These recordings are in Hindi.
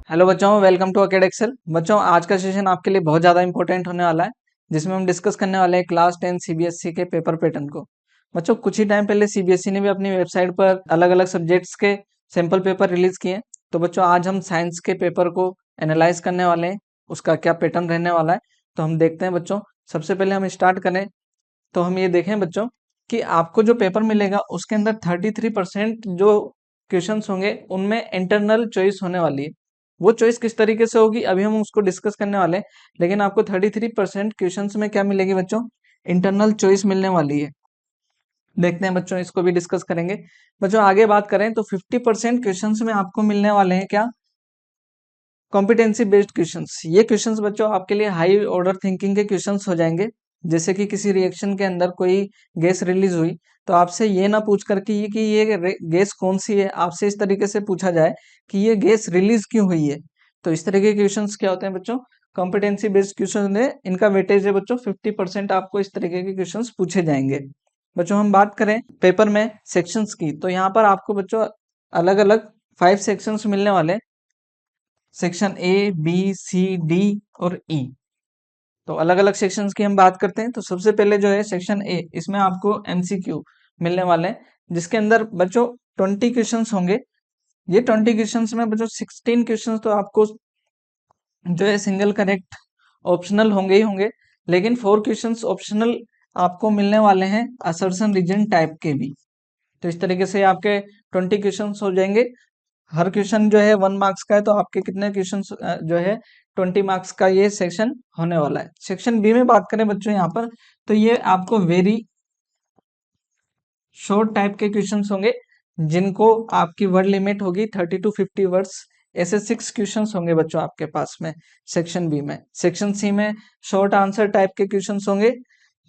हेलो बच्चों, वेलकम टू अकेड एक्सेल। बच्चों, आज का सेशन आपके लिए बहुत ज़्यादा इंपॉर्टेंट होने वाला है, जिसमें हम डिस्कस करने वाले हैं क्लास 10 सीबीएसई के पेपर पैटर्न को। बच्चों, कुछ ही टाइम पहले सीबीएसई ने भी अपनी वेबसाइट पर अलग अलग सब्जेक्ट्स के सैंपल पेपर रिलीज किए। तो बच्चों, आज हम साइंस के पेपर को एनालाइज करने वाले हैं, उसका क्या पैटर्न रहने वाला है। तो हम देखते हैं बच्चों। सबसे पहले हम स्टार्ट करें तो हम ये देखें बच्चों कि आपको जो पेपर मिलेगा उसके अंदर 33% जो क्वेश्चंस होंगे उनमें इंटरनल चॉइस होने वाली है। वो चॉइस किस तरीके से होगी अभी हम उसको डिस्कस करने वाले हैं, लेकिन आपको 33% क्वेश्चंस में क्या मिलेगी बच्चों? इंटरनल चॉइस मिलने वाली है। देखते हैं बच्चों, इसको भी डिस्कस करेंगे। बच्चों, आगे बात करें तो 50% क्वेश्चंस में आपको मिलने वाले हैं क्या? Competency based questions. ये क्वेश्चंस बच्चों आपके लिए हाई ऑर्डर थिंकिंग के क्वेश्चंस हो जाएंगे। जैसे कि किसी रिएक्शन के अंदर कोई गैस रिलीज हुई, तो आपसे ये ना पूछ करके कि ये गैस कौन सी है, आपसे इस तरीके से पूछा जाए कि ये गैस रिलीज क्यों हुई है। तो इस तरह के क्वेश्चंस क्या होते हैं बच्चों? कॉम्पिटेंसी बेस्ड क्वेश्चन है। इनका वेटेज है बच्चों 50%। आपको इस तरीके के क्वेश्चन पूछे जाएंगे। बच्चों, हम बात करें पेपर में सेक्शंस की, तो यहाँ पर आपको बच्चों अलग अलग 5 सेक्शंस मिलने वाले हैं। Section A, B, C, D और ई। तो अलग अलग सेक्शंस की हम बात करते हैं। तो सबसे पहले जो है सेक्शन ए, इसमें आपको एमसीक्यू मिलने वाले हैं, जिसके अंदर बच्चों 20 क्वेश्चंस होंगे। ये 20 क्वेश्चंस में बच्चों 16 क्वेश्चंस तो आपको जो है सिंगल करेक्ट ऑप्शनल होंगे ही होंगे, लेकिन 4 क्वेश्चंस ऑप्शनल आपको मिलने वाले हैं असर्शन रीजन टाइप के भी। तो इस तरीके से आपके 20 क्वेश्चंस हो जाएंगे। हर क्वेश्चन जो है 1 मार्क्स का है, तो आपके कितने क्वेश्चन जो है 20 मार्क्स का ये सेक्शन होने वाला है। सेक्शन बी में बात करें बच्चों यहाँ पर, तो ये आपको वेरी शॉर्ट टाइप के क्वेश्चंस होंगे, जिनको आपकी वर्ड लिमिट होगी 30 टू 50 वर्ड्स। ऐसे 6 क्वेश्चंस होंगे बच्चों आपके पास में सेक्शन बी में। सेक्शन सी में शॉर्ट आंसर टाइप के क्वेश्चंस होंगे।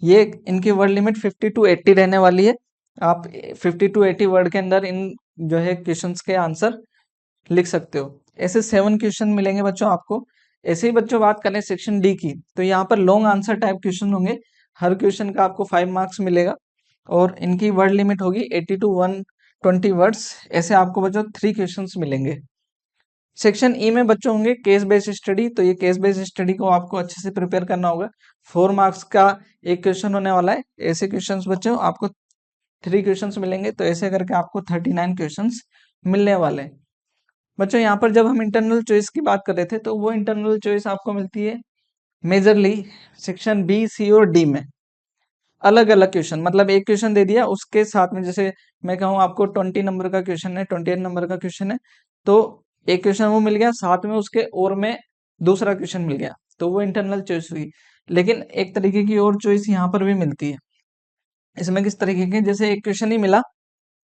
ये इनकी वर्ड लिमिट 50 टू 80 रहने वाली है। आप 50 टू 80 वर्ड के अंदर इन जो है क्वेश्चंस के आंसर लिख सकते हो। ऐसे 7 क्वेश्चन मिलेंगे बच्चों आपको। ऐसे ही बच्चों बात करें सेक्शन डी की, तो यहाँ पर लॉन्ग आंसर टाइप क्वेश्चन होंगे। हर क्वेश्चन का आपको 5 मार्क्स मिलेगा और इनकी वर्ड लिमिट होगी 80 टू 120 वर्ड्स। ऐसे आपको बच्चों 3 क्वेश्चंस मिलेंगे। सेक्शन ई में बच्चों होंगे केस बेस्ड स्टडी। तो ये केस बेस्ड स्टडी को आपको अच्छे से प्रिपेयर करना होगा। 4 मार्क्स का एक क्वेश्चन होने वाला है। ऐसे क्वेश्चंस बच्चों आपको 3 क्वेश्चंस मिलेंगे, तो ऐसे करके आपको 39 क्वेश्चंस मिलने वाले हैं। बच्चों, यहाँ पर जब हम इंटरनल चॉइस की बात कर रहे थे, तो वो इंटरनल चॉइस आपको मिलती है मेजरली सेक्शन बी, सी और डी में। अलग अलग क्वेश्चन, मतलब एक क्वेश्चन दे दिया, उसके साथ में जैसे मैं कहूँ आपको 20 नंबर का क्वेश्चन है, 28 नंबर का क्वेश्चन है, तो एक क्वेश्चन वो मिल गया, साथ में उसके और में दूसरा क्वेश्चन मिल गया, तो वो इंटरनल चॉइस हुई। लेकिन एक तरीके की और चॉइस यहाँ पर भी मिलती है। इसमें किस तरीके के, जैसे एक क्वेश्चन ही मिला,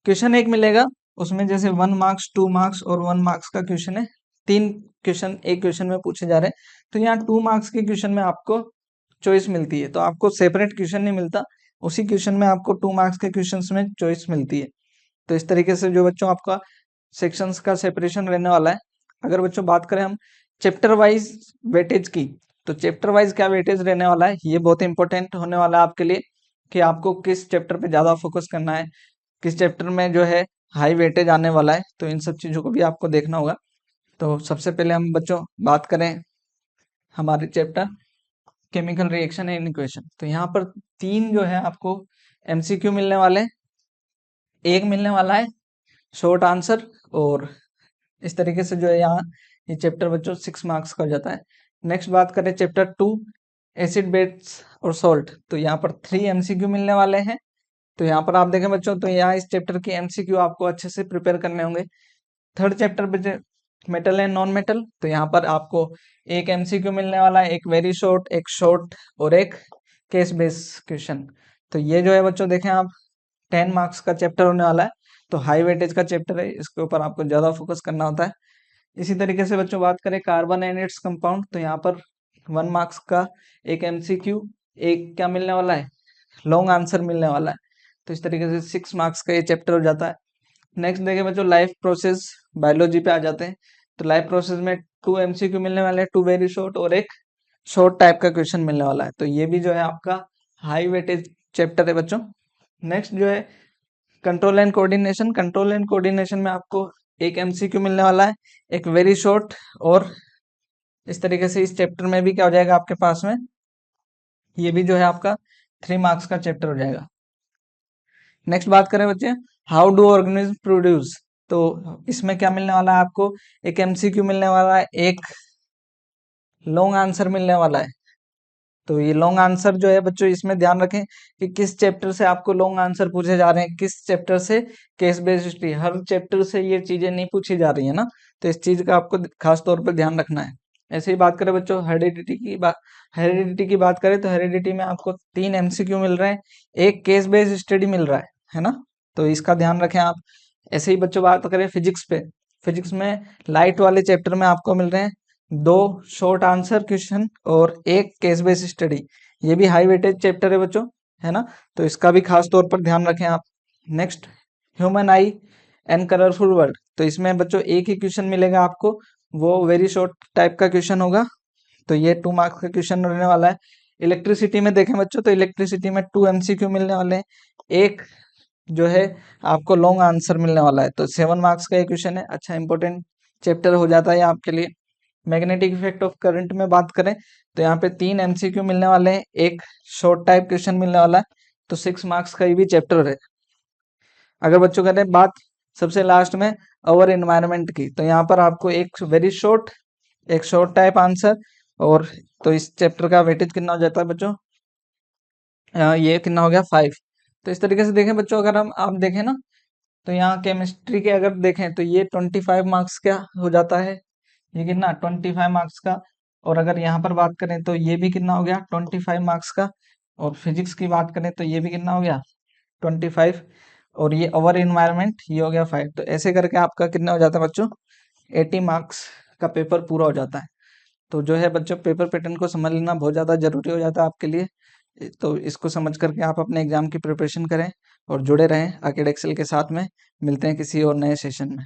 क्वेश्चन एक मिलेगा, उसमें जैसे 1 मार्क्स, 2 मार्क्स और 1 मार्क्स का क्वेश्चन है। 3 क्वेश्चन एक क्वेश्चन में पूछे जा रहे हैं, तो यहाँ 2 मार्क्स के क्वेश्चन में आपको चॉइस मिलती है। तो आपको सेपरेट क्वेश्चन नहीं मिलता, उसी क्वेश्चन में आपको 2 मार्क्स के क्वेश्चन में चॉइस मिलती है। तो इस तरीके से जो बच्चों आपका सेक्शंस का सेपरेशन रहने वाला है। अगर बच्चों बात करें हम चैप्टर वाइज वेटेज की, तो चैप्टर वाइज क्या वेटेज रहने वाला है, ये बहुत इंपॉर्टेंट होने वाला है आपके लिए, कि आपको किस चैप्टर पे ज्यादा फोकस करना है, किस चैप्टर में जो है हाई वेटेज आने वाला है। तो इन सब चीजों को भी आपको देखना होगा। तो सबसे पहले हम बच्चों बात करें हमारे chapter chemical reaction and equation, तो यहाँ पर 3 जो है आपको एमसीक्यू मिलने वाले हैं। एक मिलने वाला है शॉर्ट आंसर, और इस तरीके से जो है यहाँ ये चैप्टर बच्चों 6 मार्क्स का हो जाता है। नेक्स्ट बात करें चैप्टर 2 एसिड बेस और सॉल्ट, तो यहाँ पर 3 एमसीक्यू मिलने वाले हैं। तो यहाँ पर आप देखें बच्चों, तो यहाँ इस चैप्टर की एमसीक्यू आपको अच्छे से प्रिपेयर करने होंगे। थर्ड चैप्टर पे मेटल एंड नॉन मेटल, तो यहाँ पर आपको एक एमसीक्यू मिलने वाला है, एक वेरी शॉर्ट, एक शॉर्ट और एक केस बेस क्वेश्चन। तो ये जो है बच्चों देखें आप 10 मार्क्स का चैप्टर होने वाला है। तो हाई वेटेज का चैप्टर है, इसके ऊपर आपको ज्यादा फोकस करना होता है। इसी तरीके से बच्चों बात करें कार्बन एंड इट्स कंपाउंड, तो यहाँ पर 1 मार्क्स का एक एमसीक्यू, एक क्या मिलने वाला है, लॉन्ग आंसर मिलने वाला है। तो इस तरीके से 6 मार्क्स का ये चैप्टर हो जाता है। नेक्स्ट देखें बच्चों लाइफ प्रोसेस, बायोलॉजी पे आ जाते हैं। तो लाइफ प्रोसेस में 2 एमसीक्यू मिलने वाले हैं, 2 वेरी शॉर्ट और एक शॉर्ट टाइप का क्वेश्चन मिलने वाला है। तो ये भी जो है आपका हाई वेटेज चैप्टर है बच्चों। नेक्स्ट जो है control and coordination. Control and coordination में आपको एक एमसीक्यू मिलने वाला है, एक वेरी शॉर्ट, और इस तरीके से इस चैप्टर में भी क्या हो जाएगा आपके पास में, ये भी जो है आपका 3 मार्क्स का चैप्टर हो जाएगा। नेक्स्ट बात करें बच्चे, हाउ डू ऑर्गेनिज्म प्रोड्यूस, तो इसमें क्या मिलने वाला है आपको, एक एमसीक्यू मिलने वाला है, एक लॉन्ग आंसर मिलने वाला है। तो ये लॉन्ग आंसर जो है बच्चों, इसमें ध्यान रखें कि किस चैप्टर से आपको लॉन्ग आंसर पूछे जा रहे हैं, किस चैप्टर से केस बेस्ड हिस्ट्री, हर चैप्टर से ये चीजें नहीं पूछी जा रही है ना, तो इस चीज का आपको खास तौर पर ध्यान रखना है। ऐसे ही बात करें बच्चों हेरिडिटी की बात करें तो हेरिडिटी में आपको 3 एमसीक्यू मिल रहे हैं, एक केस बेस्ड स्टडी मिल रहा है ना, तो इसका ध्यान रखें आप। ऐसे ही बच्चों बात करें फिजिक्स पे, फिजिक्स में लाइट वाले चैप्टर में आपको मिल रहे हैं 2 शॉर्ट आंसर क्वेश्चन और एक केस बेस्ड स्टडी, ये भी हाई वेटेज चैप्टर है बच्चों, है ना, तो इसका भी खास तौर पर ध्यान रखें आप। Next, human I and colourful world, तो इसमें बच्चों एक ही क्वेश्चन मिलेगा आपको, वो वेरी शॉर्ट टाइप का क्वेश्चन होगा, तो ये 2 मार्क्स का क्वेश्चन रहने वाला है। इलेक्ट्रिसिटी में देखें बच्चों, तो इलेक्ट्रिसिटी में 2 एमसीक्यू मिलने वाले हैं, एक जो है आपको लॉन्ग आंसर मिलने वाला है, तो 7 मार्क्स का ये क्वेश्चन है, अच्छा इंपॉर्टेंट चैप्टर हो जाता है आपके लिए। मैग्नेटिक इफेक्ट ऑफ करंट में बात करें तो यहाँ पे 3 एमसीक्यू मिलने वाले हैं, एक शॉर्ट टाइप क्वेश्चन मिलने वाला है, तो 6 मार्क्स का ये भी चैप्टर है। अगर बच्चों करें बात सबसे लास्ट में अवर एनवायरनमेंट की, तो यहाँ पर आपको एक वेरी शॉर्ट, एक शॉर्ट टाइप आंसर, और तो इस चैप्टर का वेटेज कितना हो जाता है बच्चों, ये कितना हो गया 5। तो इस तरीके से देखें बच्चों, अगर हम आप देखें ना, तो यहाँ केमिस्ट्री के अगर देखें तो ये 25 मार्क्स का हो जाता है, ये कितना 25 मार्क्स का, और अगर यहाँ पर बात करें तो ये भी कितना हो गया 25 मार्क्स का, और फिजिक्स की बात करें तो ये भी कितना हो गया 25, और ये अवर इन्वायरमेंट ये हो गया 5, तो ऐसे करके आपका कितना हो जाता है बच्चों 80 मार्क्स का पेपर पूरा हो जाता है। तो जो है बच्चों पेपर पैटर्न को समझ लेना बहुत ज़्यादा जरूरी हो जाता है आपके लिए, तो इसको समझ करके आप अपने एग्जाम की प्रिपरेशन करें और जुड़े रहें अकेड एक्सेल के साथ में। मिलते हैं किसी और नए सेशन में।